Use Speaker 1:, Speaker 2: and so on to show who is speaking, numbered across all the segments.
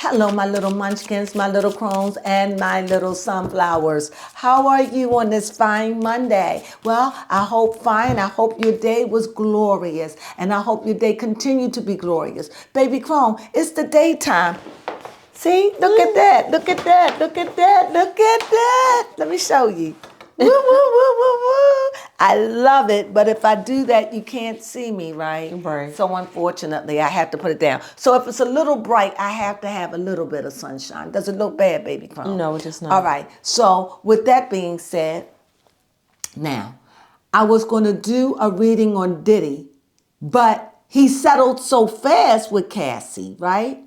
Speaker 1: Hello, my little munchkins, my little crones, and my little sunflowers. How are you on this fine Monday? Well, I hope fine. I hope your day was glorious, and I hope your day continued to be glorious. Baby Crone, it's the daytime. See, look at that, look at that, look at that, look at that. Let me show you. Woo, woo, woo, woo, woo. I love it, but if I do that, you can't see me, right?
Speaker 2: Right.
Speaker 1: So unfortunately, I have to put it down. So if it's a little bright, I have to have a little bit of sunshine. Does it look bad, baby Crone?
Speaker 2: No, it does not.
Speaker 1: All right. So with that being said, now, I was going to do a reading on Diddy, but he settled so fast with Cassie, right?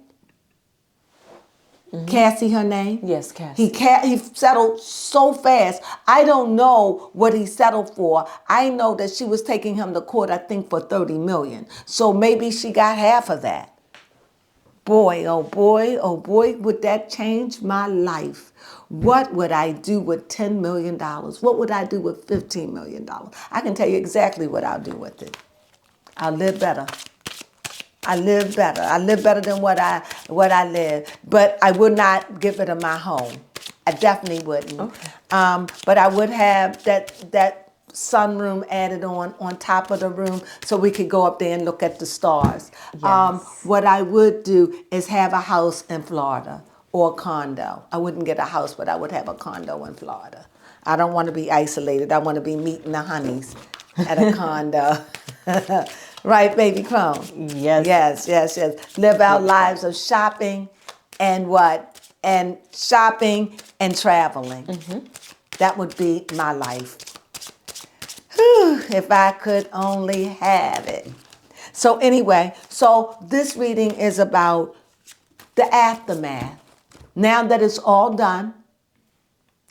Speaker 1: Mm-hmm. Cassie, her name?
Speaker 2: Yes, Cassie.
Speaker 1: He settled so fast. I don't know what he settled for. I know that she was taking him to court, I think, for $30 million. So maybe she got half of that. Boy, oh boy, oh boy, would that change my life? What would I do with $10 million? What would I do with $15 million? I can tell you exactly what I'll do with it. I'll live better. I live better. I live better than what I live. But I would not give it my home. I definitely wouldn't.
Speaker 2: Okay.
Speaker 1: But I would have that sunroom added on top of the room so we could go up there and look at the stars.
Speaker 2: Yes.
Speaker 1: What I would do is have a house in Florida or a condo. I wouldn't get a house, but I would have a condo in Florida. I don't want to be isolated. I want to be meeting the honeys at a condo. Right, baby Crone?
Speaker 2: Yes.
Speaker 1: Yes. Live our lives of shopping and what? And shopping and traveling. Mm-hmm. That would be my life. Whew, if I could only have it. So anyway, so this reading is about the aftermath. Now that it's all done,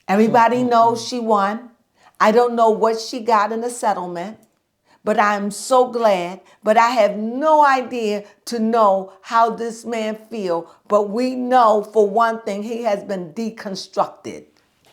Speaker 1: everybody knows she won. I don't know what she got in the settlement. But I'm so glad, but I have no idea to know how this man feel. But we know for one thing, he has been deconstructed.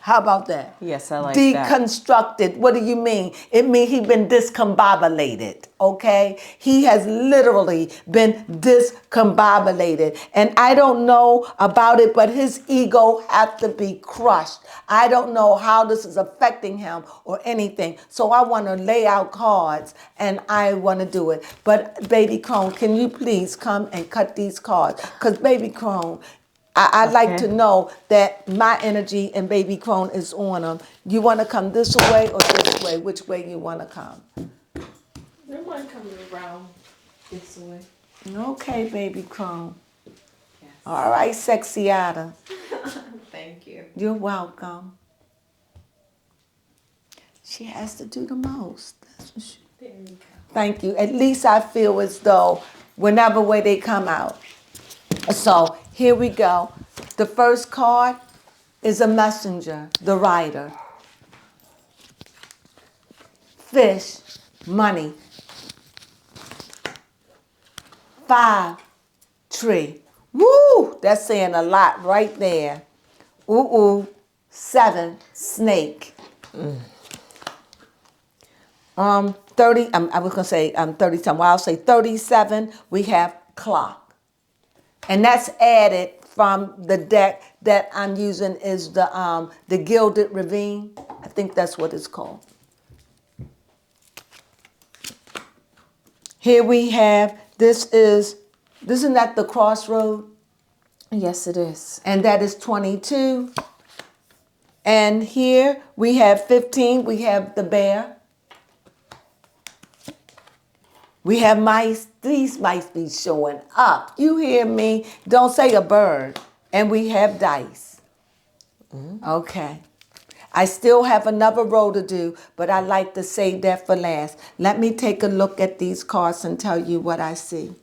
Speaker 1: How about that?
Speaker 2: Yes, I like that.
Speaker 1: Deconstructed. What do you mean? It means he's been discombobulated, okay? He has literally been discombobulated. And I don't know about it, but his ego has to be crushed. I don't know how this is affecting him or anything. So I want to lay out cards and I want to do it. But Baby Crone, can you please come and cut these cards? Because Baby Crone, I'd like to know that my energy and Baby Crone is on them. You want to come this way or this way? Which way you want to come?
Speaker 2: I want to come around this way.
Speaker 1: Okay, Baby Crone.
Speaker 2: Yes.
Speaker 1: All right, sexy Ada.
Speaker 2: Thank you.
Speaker 1: You're welcome. She has to do the most. That's what she...
Speaker 2: There you go.
Speaker 1: Thank you. At least I feel as though whenever way they come out. So here we go. The first card is a messenger, the rider. Fish, money. 5, tree. Woo! That's saying a lot right there. 7, snake. 30, I was going to say 30 something. Well, I'll say 37, we have clock. And that's added from the deck that I'm using is the Gilded Ravine. I think that's what it's called. Here we have, isn't that the crossroad?
Speaker 2: Yes, it is.
Speaker 1: And that is 22. And here we have 15, we have the bear. We have mice. These mice be showing up. You hear me? Don't say a bird. And we have dice. Okay. I still have another row to do, but I like to save that for last. Let me take a look at these cards and tell you what I see.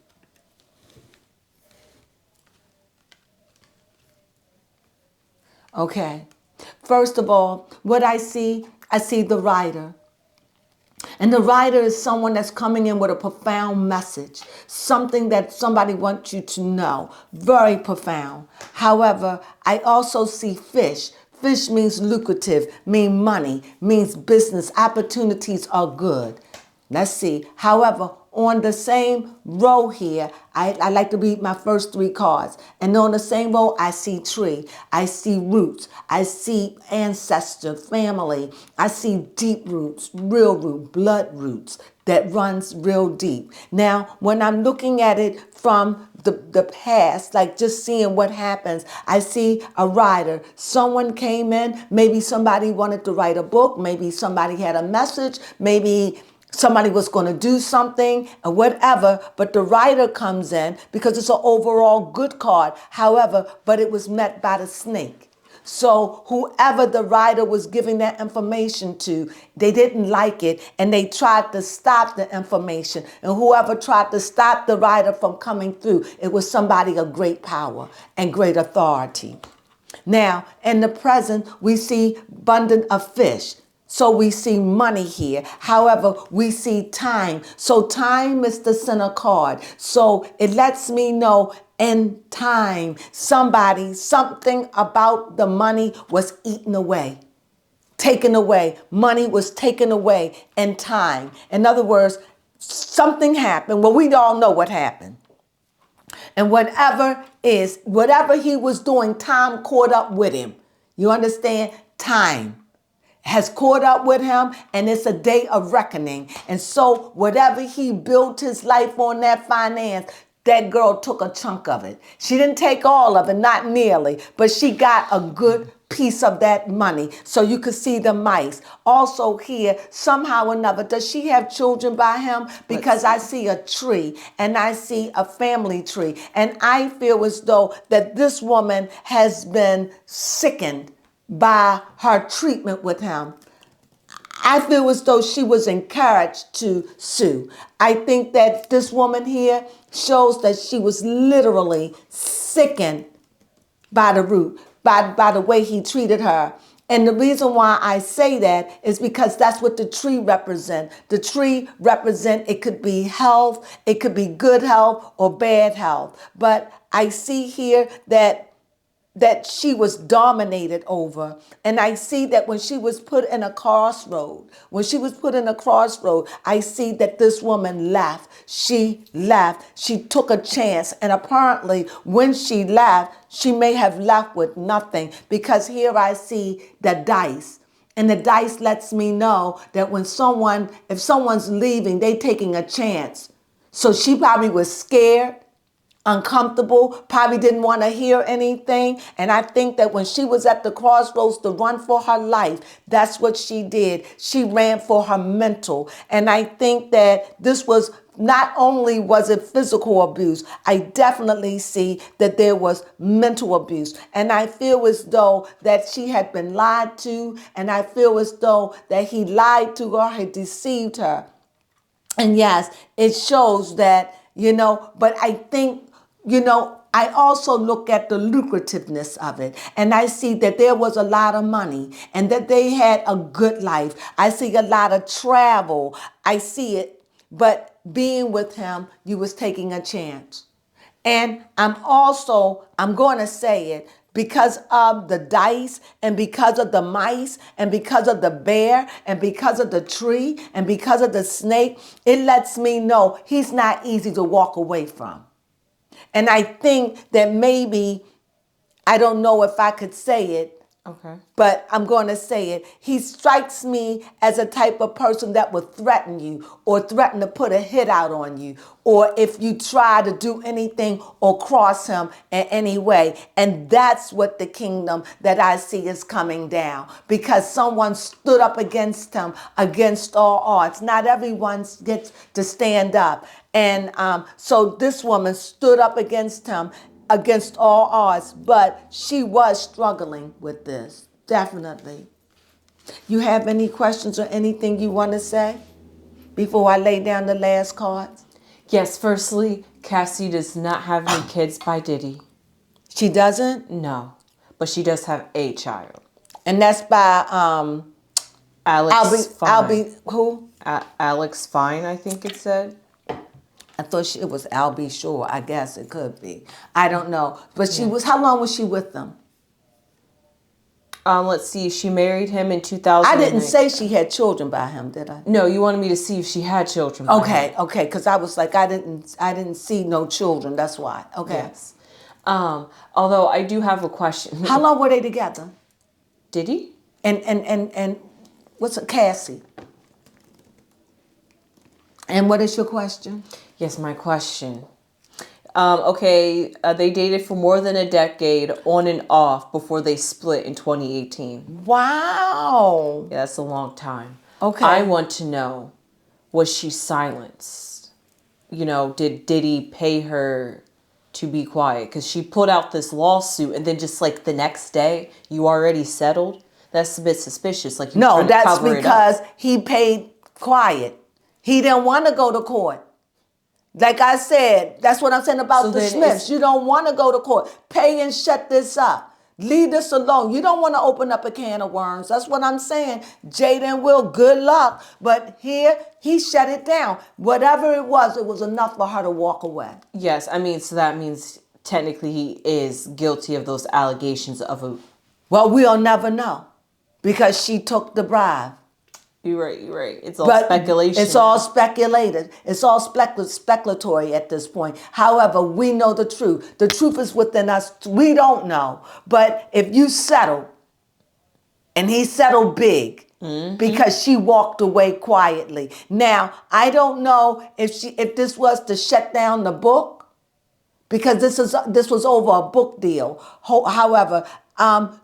Speaker 1: Okay. First of all, what I see the rider. And the writer is someone that's coming in with a profound message, something that somebody wants you to know, very profound. However, I also see fish. Fish means lucrative, means money, means business. Opportunities are good. Let's see. However, on the same row here, I like to read my first 3 cards. And on the same row, I see tree. I see roots. I see ancestor, family. I see deep roots, real root, blood roots that runs real deep. Now, when I'm looking at it from the past, like just seeing what happens, I see a writer. Someone came in, maybe somebody wanted to write a book, maybe somebody had a message, maybe somebody was going to do something or whatever, but the writer comes in because it's an overall good card. However, but it was met by the snake. So whoever the writer was giving that information to, they didn't like it and they tried to stop the information. And whoever tried to stop the writer from coming through, it was somebody of great power and great authority. Now, in the present, we see abundance of fish. So we see money here. However, we see time. So time is the center card. So it lets me know in time, something about the money was eaten away, taken away. Money was taken away in time. In other words, something happened. Well, we all know what happened. And whatever he was doing, time caught up with him. You understand? Time has caught up with him, and it's a day of reckoning. And so whatever he built his life on, that finance, that girl took a chunk of it. She didn't take all of it, not nearly, but she got a good piece of that money. So you could see the mice. Also here, somehow or another, does she have children by him? Because I see a tree and I see a family tree. And I feel as though that this woman has been sickened by her treatment with him. I feel as though she was encouraged to sue. I think that this woman here shows that she was literally sickened by the root, by the way he treated her. And the reason why I say that is because that's what the tree represents. The tree represents, it could be health, it could be good health or bad health. But I see here that she was dominated over. And I see that when she was put in a crossroad, I see that this woman left. She left. She took a chance. And apparently when she left, she may have left with nothing, because here I see the dice. And the dice lets me know that if someone's leaving, they taking a chance. So she probably was scared, uncomfortable, probably didn't want to hear anything. And I think that when she was at the crossroads to run for her life, that's what she did. She ran for her mental. And I think that this was not only was it physical abuse, I definitely see that there was mental abuse. And I feel as though that she had been lied to, and I feel as though that he lied to her, had deceived her. And yes, it shows that, but I think, I also look at the lucrativeness of it, and I see that there was a lot of money and that they had a good life. I see a lot of travel. I see it, but being with him, you was taking a chance. And I'm going to say it, because of the dice and because of the mice and because of the bear and because of the tree and because of the snake, it lets me know he's not easy to walk away from. And I think that maybe, I don't know if I could say it, okay, but I'm going to say it. He strikes me as a type of person that would threaten you or threaten to put a hit out on you, or if you try to do anything or cross him in any way. And that's what the kingdom that I see is coming down, because someone stood up against him, against all odds. Not everyone gets to stand up. And so this woman stood up against him, against all odds, but she was struggling with this, definitely. You have any questions or anything you want to say before I lay down the last cards?
Speaker 2: Yes, firstly, Cassie does not have any kids by Diddy.
Speaker 1: She doesn't?
Speaker 2: No, but she does have a child.
Speaker 1: And that's by
Speaker 2: Alex Fine.
Speaker 1: Who?
Speaker 2: Alex Fine, I think it said.
Speaker 1: I thought it was Albie Shore. I guess it could be. I don't know. But how long was she with them?
Speaker 2: Let's see. She married him in 2000.
Speaker 1: I didn't say she had children by him, did I?
Speaker 2: No, you wanted me to see if she had children. By him.
Speaker 1: Okay, because I was like, I didn't see no children. That's why. Okay.
Speaker 2: Yes. Although I do have a question.
Speaker 1: How long were they together?
Speaker 2: Did he?
Speaker 1: And what's a Cassie? And what is your question?
Speaker 2: Yes, my question. Okay, they dated for more than a decade on and off before they split in 2018.
Speaker 1: Wow.
Speaker 2: Yeah, that's a long time.
Speaker 1: Okay.
Speaker 2: I want to know, was she silenced? You know, did Diddy pay her to be quiet? Because she put out this lawsuit and then just like the next day, you already settled? That's a bit suspicious. Like,
Speaker 1: No, that's
Speaker 2: cover
Speaker 1: because he paid quiet. He didn't want to go to court. Like I said, that's what I'm saying about
Speaker 2: So
Speaker 1: the
Speaker 2: then
Speaker 1: Smiths. You don't want to go to court. Pay and shut this up. Leave this alone. You don't want to open up a can of worms. That's what I'm saying. Jada and Will, good luck. But here, he shut it down. Whatever it was enough for her to walk away.
Speaker 2: Yes, I mean, so that means technically he is guilty of those allegations of a...
Speaker 1: Well, we'll never know because she took the bribe.
Speaker 2: You're right. It's all speculation.
Speaker 1: It's all speculated. It's all speculatory at this point. However, we know the truth. The truth is within us. We don't know. But if you settle, and he settled big, because she walked away quietly. Now, I don't know if this was to shut down the book, because this was over a book deal. However,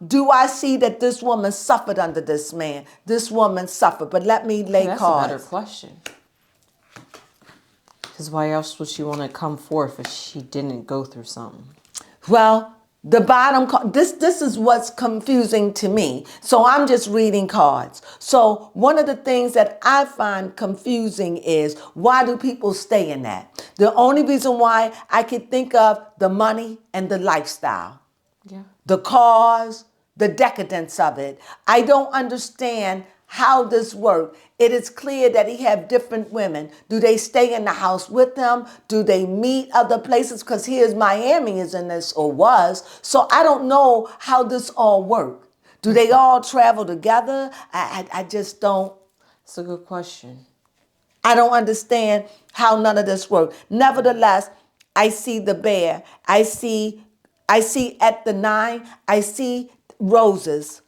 Speaker 1: do I see that this woman suffered under this man? This woman suffered, but let me lay
Speaker 2: That's
Speaker 1: cards.
Speaker 2: a better question. Because why else would she want to come forth if she didn't go through something?
Speaker 1: Well, the bottom, this is what's confusing to me. So I'm just reading cards. So one of the things that I find confusing is, why do people stay in that? The only reason why I can think of the money and the lifestyle.
Speaker 2: Yeah.
Speaker 1: The cause, the decadence of it. I don't understand how this works. It is clear that he have different women. Do they stay in the house with him? Do they meet other places? Because here's Miami is in this, or was. So I don't know how this all works. Do they all travel together? I just don't.
Speaker 2: It's a good question.
Speaker 1: I don't understand how none of this works. Nevertheless, I see the bear. I see at the 9, I see roses,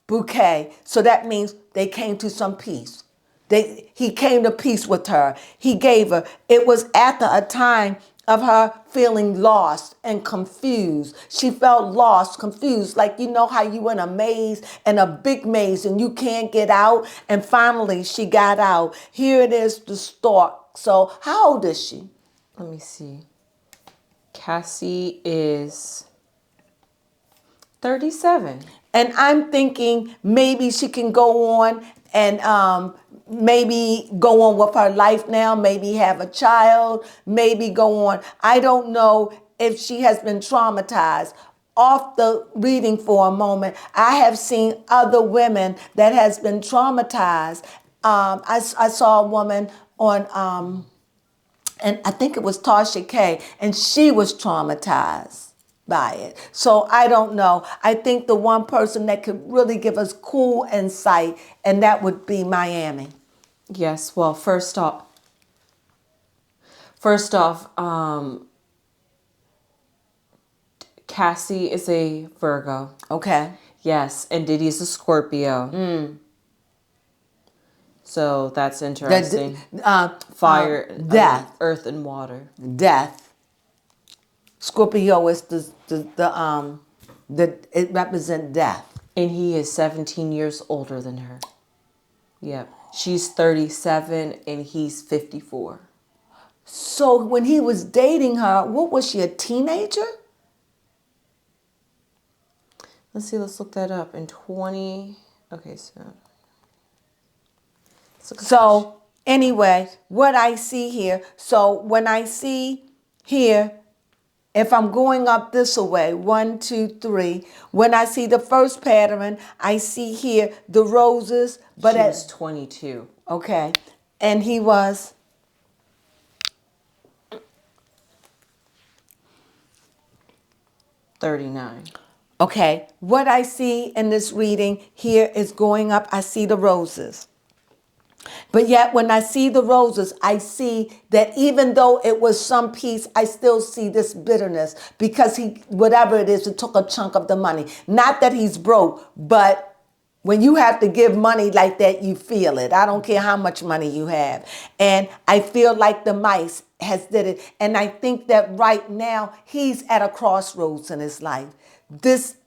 Speaker 1: bouquet. So that means they came to some peace. He came to peace with her. He gave her. It was after a time of her feeling lost and confused. She felt lost, confused, like, you know how you in a maze, and a big maze, and you can't get out. And finally, she got out. Here it is, the stork. So how old is she?
Speaker 2: Let me see. Cassie is 37.
Speaker 1: And I'm thinking maybe she can go on and maybe go on with her life now, maybe have a child, maybe go on. I don't know if she has been traumatized. Off the reading for a moment, I have seen other women that has been traumatized. I saw a woman on, and I think it was Tasha K, and she was traumatized by it. So I don't know. I think the one person that could really give us cool insight, and that would be Miami.
Speaker 2: Yes, well, first off, Cassie is a Virgo.
Speaker 1: Okay.
Speaker 2: Yes, and Diddy is a Scorpio. So that's interesting. Fire,
Speaker 1: death,
Speaker 2: earth, and water.
Speaker 1: death. Scorpio is it represents death.
Speaker 2: And he is 17 years older than her. Yep. She's 37 and he's 54.
Speaker 1: So when he was dating her, what was she, a teenager?
Speaker 2: Let's see, let's look that up.
Speaker 1: So anyway, what I see here, so when I see here, if I'm going up this way, 1, 2, 3, when I see the first pattern, I see here the roses, but
Speaker 2: she was 22.
Speaker 1: Okay, and he was
Speaker 2: 39.
Speaker 1: Okay, what I see in this reading here is going up. I see the roses. But yet when I see the roses, I see that even though it was some peace, I still see this bitterness because whatever it is, it took a chunk of the money. Not that he's broke, but when you have to give money like that, you feel it. I don't care how much money you have. And I feel like the mice has did it. And I think that right now he's at a crossroads in his life.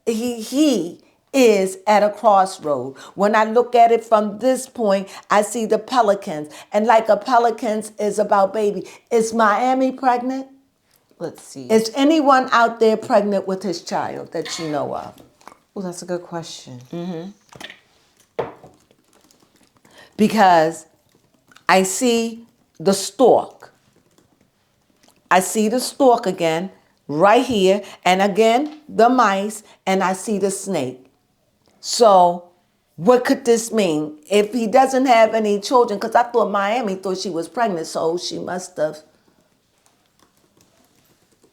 Speaker 1: He is at a crossroad. When I look at it from this point, I see the pelicans. And like a pelicans is about baby. Is Miami pregnant?
Speaker 2: Let's see.
Speaker 1: Is anyone out there pregnant with his child that you know of?
Speaker 2: Well, that's a good question.
Speaker 1: Because I see the stork. I see the stork again, right here. And again, the mice. And I see the snake. So what could this mean? If he doesn't have any children, because I thought Miami thought she was pregnant, so she must have.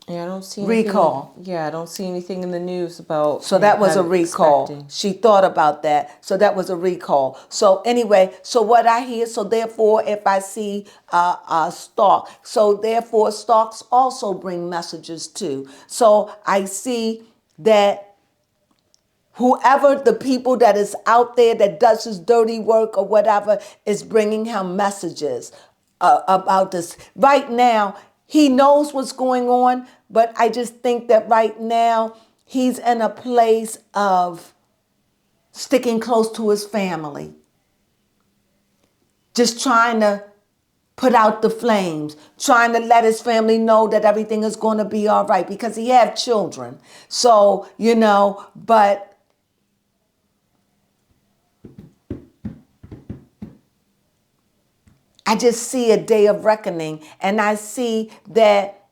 Speaker 2: Yeah, I don't see
Speaker 1: Recall.
Speaker 2: Anything, I don't see anything in the news about.
Speaker 1: So that was a recall.
Speaker 2: Expecting.
Speaker 1: She thought about that. So that was a recall. So anyway, so what I hear, so therefore if I see a stalk, so therefore stalks also bring messages too. So I see that whoever the people that is out there that does his dirty work or whatever is bringing him messages about this. Right now, he knows what's going on, but I just think that right now he's in a place of sticking close to his family. Just trying to put out the flames, trying to let his family know that everything is going to be all right because he have children. So, but I just see a day of reckoning, and I see that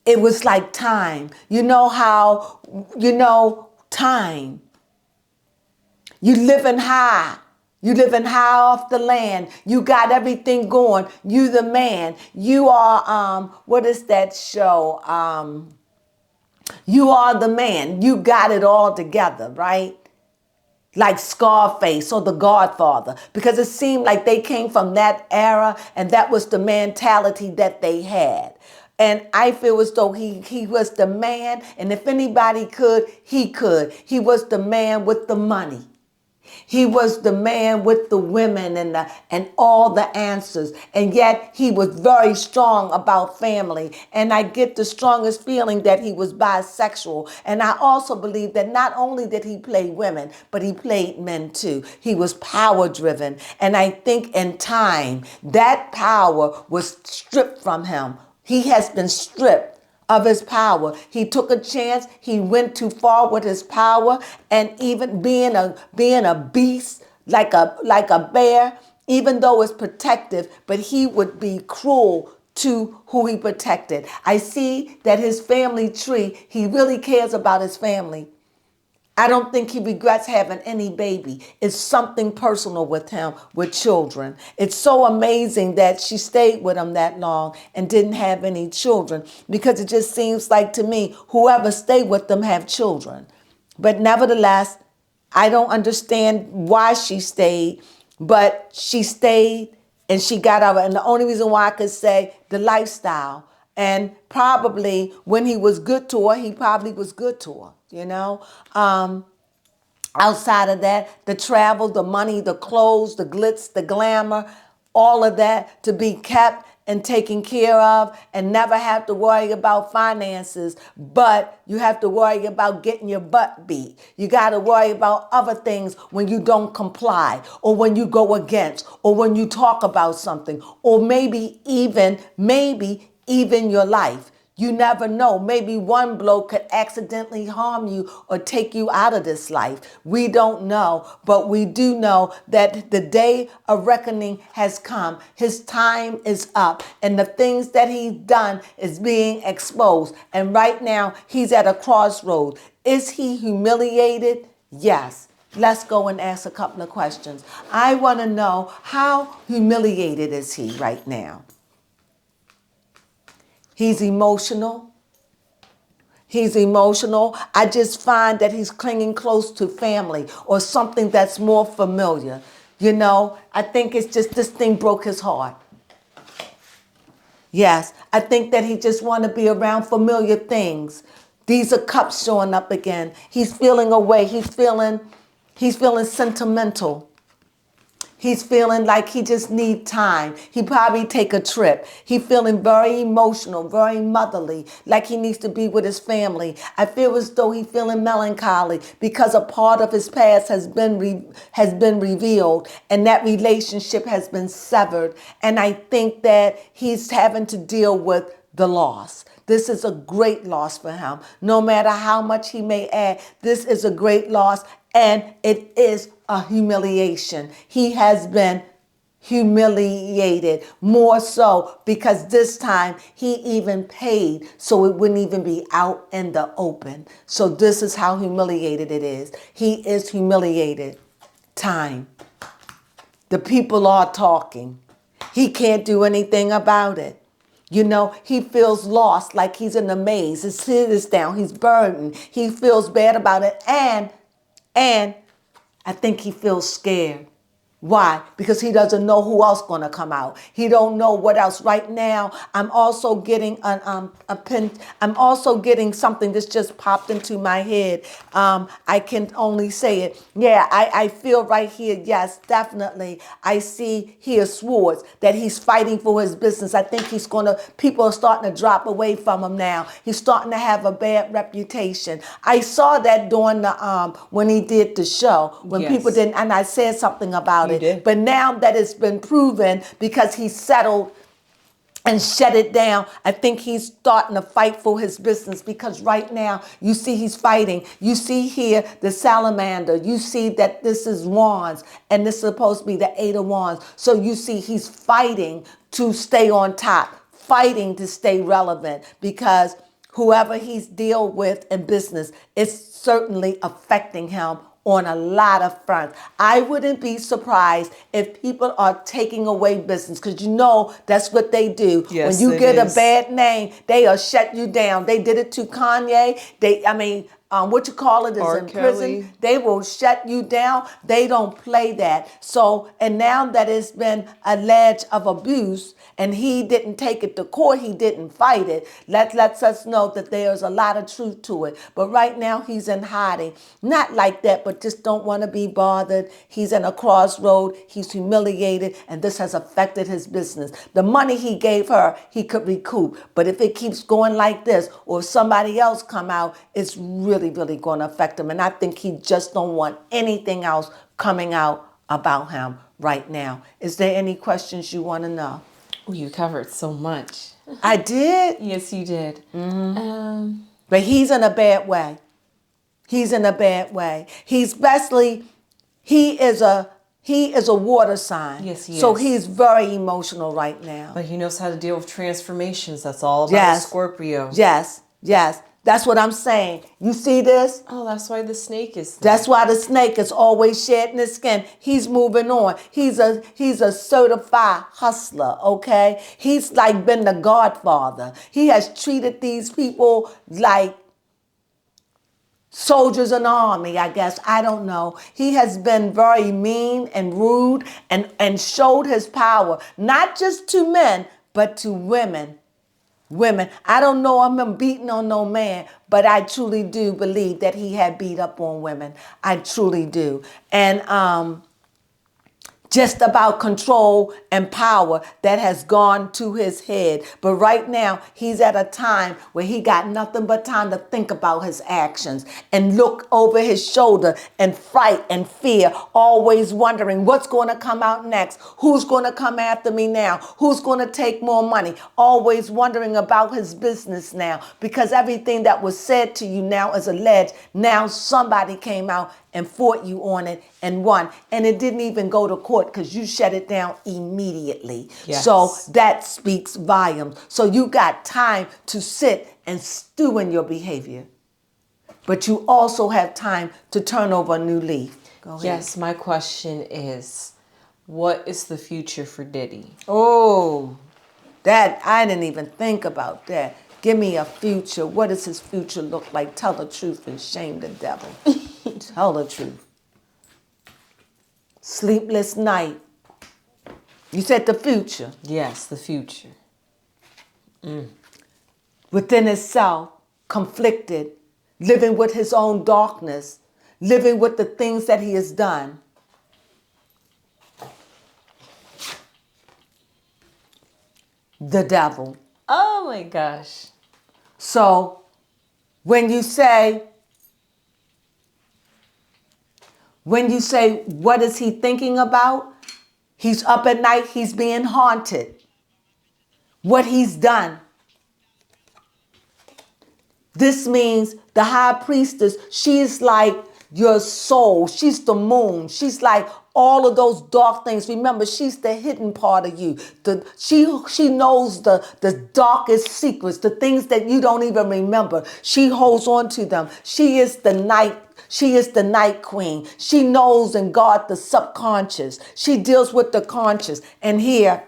Speaker 1: it was like time. You know how, time. You living high. You living high off the land. You got everything going. You the man. You are, what is that show? You are the man. You got it all together, right? Like Scarface or The Godfather, because it seemed like they came from that era and that was the mentality that they had. And I feel as though he was the man, and if anybody could, he could. He was the man with the money. He was the man with the women and all the answers. And yet he was very strong about family. And I get the strongest feeling that he was bisexual. And I also believe that not only did he play women, but he played men too. He was power driven. And I think in time, that power was stripped from him. He has been stripped of his power. He took a chance. He went too far with his power, and even being a beast like a bear, even though it's protective, but he would be cruel to who he protected. I see that his family tree, he really cares about his family. I don't think he regrets having any baby. It's something personal with him, with children. It's so amazing that she stayed with him that long and didn't have any children, because it just seems like to me, whoever stayed with them have children. But nevertheless, I don't understand why she stayed, but she stayed and she got out. And the only reason why I could say the lifestyle. And probably when he was good to her, he probably was good to her. Outside of that, the travel, the money, the clothes, the glitz, the glamour, all of that to be kept and taken care of and never have to worry about finances, but you have to worry about getting your butt beat. You got to worry about other things when you don't comply or when you go against or when you talk about something or maybe even your life. You never know. Maybe one blow could accidentally harm you or take you out of this life. We don't know, but we do know that the day of reckoning has come. His time is up, and the things that he's done is being exposed. And right now, he's at a crossroad. Is he humiliated? Yes. Let's go and ask a couple of questions. I want to know, how humiliated is he right now? He's emotional. He's emotional. I just find that he's clinging close to family or something that's more familiar. You know, I think it's just this thing broke his heart. Yes, I think that he just want to be around familiar things. These are cups showing up again. He's feeling away. He's feeling sentimental. He's feeling like he just need time. He probably take a trip. He feeling very emotional, very motherly, like he needs to be with his family. I feel as though he feeling melancholy because a part of his past has been revealed and that relationship has been severed. And I think that he's having to deal with the loss. This is a great loss for him. No matter how much he may add, this is a great loss, and it is a humiliation. He has been humiliated, more so because this time he even paid so it wouldn't even be out in the open. So this is how humiliated it is. He is humiliated. Time. The people are talking. He can't do anything about it. You know, he feels lost, like he's in a maze. His head is down. He's burdened. He feels bad about it. And I think he feels scared. Why? Because he doesn't know who else going to come out. He don't know what else. Right now, I'm also getting I'm also getting something that's just popped into my head. I can only say it. Yeah, I feel right here. Yes, definitely. I see here swords that he's fighting for his business. I think people are starting to drop away from him now. He's starting to have a bad reputation. I saw that during the when he did the show, when
Speaker 2: Yes.
Speaker 1: people didn't, and I said something about it.
Speaker 2: You did.
Speaker 1: But now that it's been proven, because he settled and shut it down, I think he's starting to fight for his business, because right now you see he's fighting. You see here the salamander. You see that this is wands and this is supposed to be the 8 of wands. So you see he's fighting to stay on top, fighting to stay relevant, because whoever he's deal with in business is certainly affecting him on a lot of fronts. I wouldn't be surprised if people are taking away business, because you know that's what they do.
Speaker 2: Yes,
Speaker 1: when you
Speaker 2: it
Speaker 1: get
Speaker 2: is.
Speaker 1: a bad name, they'll shut you down. They did it to Kanye. What you call it is
Speaker 2: R.
Speaker 1: in
Speaker 2: Kelly.
Speaker 1: prison. They will shut you down. They don't play that. So, and now that it's been alleged of abuse and he didn't take it to court, he didn't fight it, lets us know that there's a lot of truth to it. But right now he's in hiding. Not like that, but just don't want to be bothered. He's in a crossroad. He's humiliated, and this has affected his business. The money he gave her, he could recoup. But if it keeps going like this, or if somebody else come out, it's really going to affect him. And I think he just don't want anything else coming out about him right now. Is there any questions you want to know?
Speaker 2: Oh, you covered so much.
Speaker 1: I did.
Speaker 2: Yes, you did.
Speaker 1: But he's in a bad way. He's in a bad way. He is a water sign.
Speaker 2: Yes, he
Speaker 1: so
Speaker 2: is.
Speaker 1: he's very emotional right now.
Speaker 2: But he knows how to deal with transformations. That's all about
Speaker 1: Yes.
Speaker 2: a Scorpio.
Speaker 1: Yes. That's what I'm saying. You see this?
Speaker 2: Oh, that's why the snake is there.
Speaker 1: That's why the snake is always shedding his skin. He's moving on. He's a certified hustler, okay? He's like been the godfather. He has treated these people like soldiers in the army, I guess. I don't know. He has been very mean and rude and showed his power, not just to men, but to women. I don't know him beating on no man, but I truly do believe that he had beat up on women. I truly do. And just about control and power that has gone to his head. But right now, he's at a time where he got nothing but time to think about his actions and look over his shoulder and fight and fear, always wondering what's going to come out next, who's going to come after me now, who's going to take more money, always wondering about his business now, because everything that was said to you now is alleged. Now somebody came out and fought you on it and won. And it didn't even go to court because you shut it down immediately.
Speaker 2: Yes.
Speaker 1: So that speaks volumes. So you got time to sit and stew in your behavior. But you also have time to turn over a new leaf. Go ahead.
Speaker 2: Yes, my question is, what is the future for Diddy?
Speaker 1: Oh, that I didn't even think about that. Give me a future. What does his future look like? Tell the truth and shame the devil. Tell the truth. Sleepless night. You said the future.
Speaker 2: Yes, the future.
Speaker 1: Within himself, conflicted, living with his own darkness, living with the things that he has done. The devil.
Speaker 2: Oh my gosh.
Speaker 1: So when you say, what is he thinking about? He's up at night, he's being haunted. What he's done. This means the high priestess, she is like your soul. She's the moon. She's like all of those dark things. Remember, she's the hidden part of you. She knows the darkest secrets, the things that you don't even remember. She holds on to them. She is the night. She is the night queen. She knows and guards the subconscious. She deals with the conscious. And here,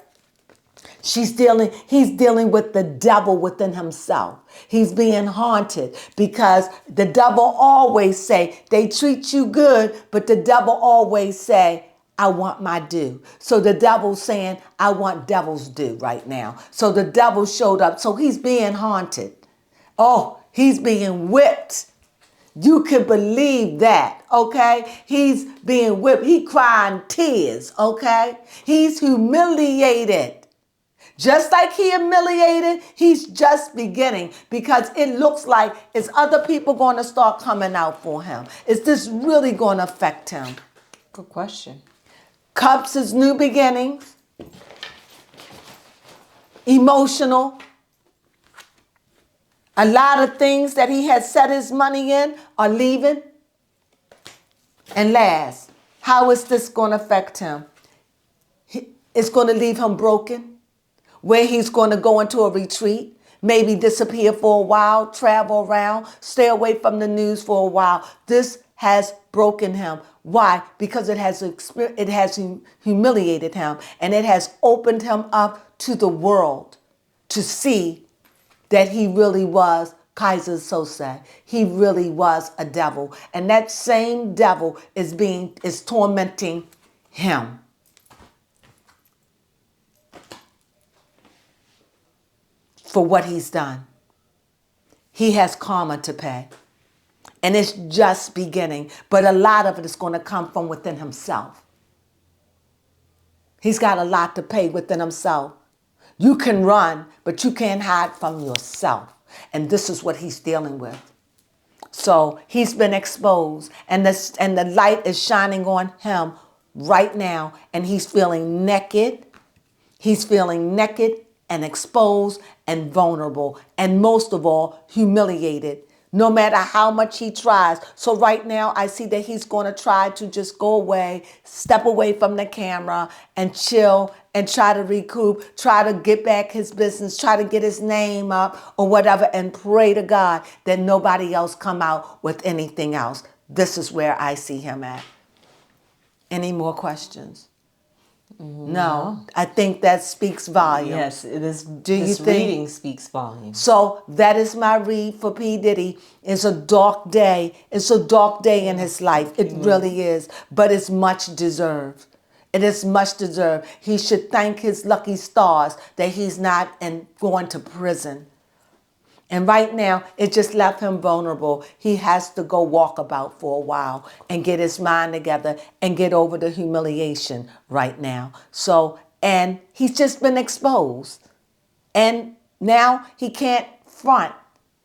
Speaker 1: he's dealing with the devil within himself. He's being haunted because the devil always say, they treat you good, but the devil always say, I want my due. So the devil's saying, I want devil's due right now. So the devil showed up. So he's being haunted. Oh, he's being whipped. You can believe that, okay? He's being whipped. He crying tears, okay? He's humiliated. Just like he humiliated, he's just beginning because it looks like is other people going to start coming out for him? Is this really going to affect him?
Speaker 2: Good question.
Speaker 1: Cups is new beginnings. Emotional. A lot of things that he had set his money in are leaving. And last, how is this going to affect him? It's going to leave him broken. Where he's going to go into a retreat, maybe disappear for a while, travel around, stay away from the news for a while. This has broken him. Why? Because it has humiliated him, and it has opened him up to the world to see that he really was Kaiser Sose. He really was a devil, and that same devil is tormenting him. For what he's done. He has karma to pay. And it's just beginning. But a lot of it is going to come from within himself. He's got a lot to pay within himself. You can run, but you can't hide from yourself. And this is what he's dealing with. So he's been exposed. And the light is shining on him right now. And he's feeling naked. He's feeling naked and exposed and vulnerable, and most of all, humiliated, no matter how much he tries. So right now, I see that he's going to try to just go away, step away from the camera and chill and try to recoup, try to get back his business, try to get his name up or whatever, and pray to God that nobody else come out with anything else. This is where I see him at. Any more questions? No, I think that speaks volumes.
Speaker 2: Yes, this
Speaker 1: think?
Speaker 2: reading speaks volumes.
Speaker 1: So that is my read for P. Diddy. It's a dark day. It's a dark day in his life. It really is. But it's much deserved. It is much deserved. He should thank his lucky stars that he's not going to prison. And right now, it just left him vulnerable. He has to go walk about for a while and get his mind together and get over the humiliation right now. So, and he's just been exposed. And now he can't front.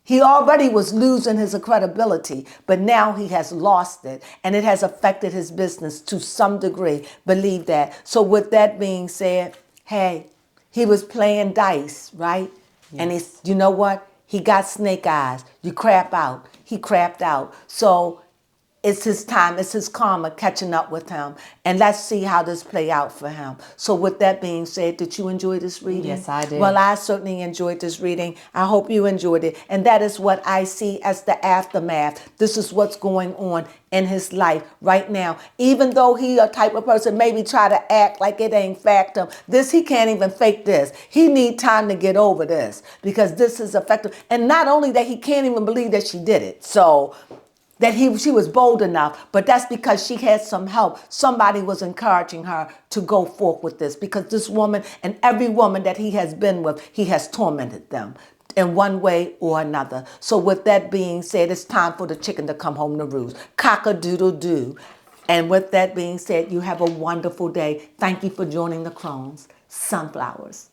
Speaker 1: He already was losing his credibility, but now he has lost it. And it has affected his business to some degree. Believe that. So with that being said, hey, he was playing dice, right? Yes. And you know what? He got snake eyes. You crap out. He crapped out. So it's his time, it's his karma catching up with him. And let's see how this play out for him. So with that being said, did you enjoy this reading?
Speaker 2: Yes, I did.
Speaker 1: Well, I certainly enjoyed this reading. I hope you enjoyed it. And that is what I see as the aftermath. This is what's going on in his life right now. Even though he a type of person maybe try to act like it ain't fact him, he can't even fake this. He need time to get over this because this is effective. And not only that, he can't even believe that she did it. So that she was bold enough, but that's because she had some help. Somebody was encouraging her to go forth with this because this woman and every woman that he has been with, he has tormented them in one way or another. So with that being said, it's time for the chicken to come home to roost. Cock-a-doodle-doo. And with that being said, you have a wonderful day. Thank you for joining the Crones. Sunflowers.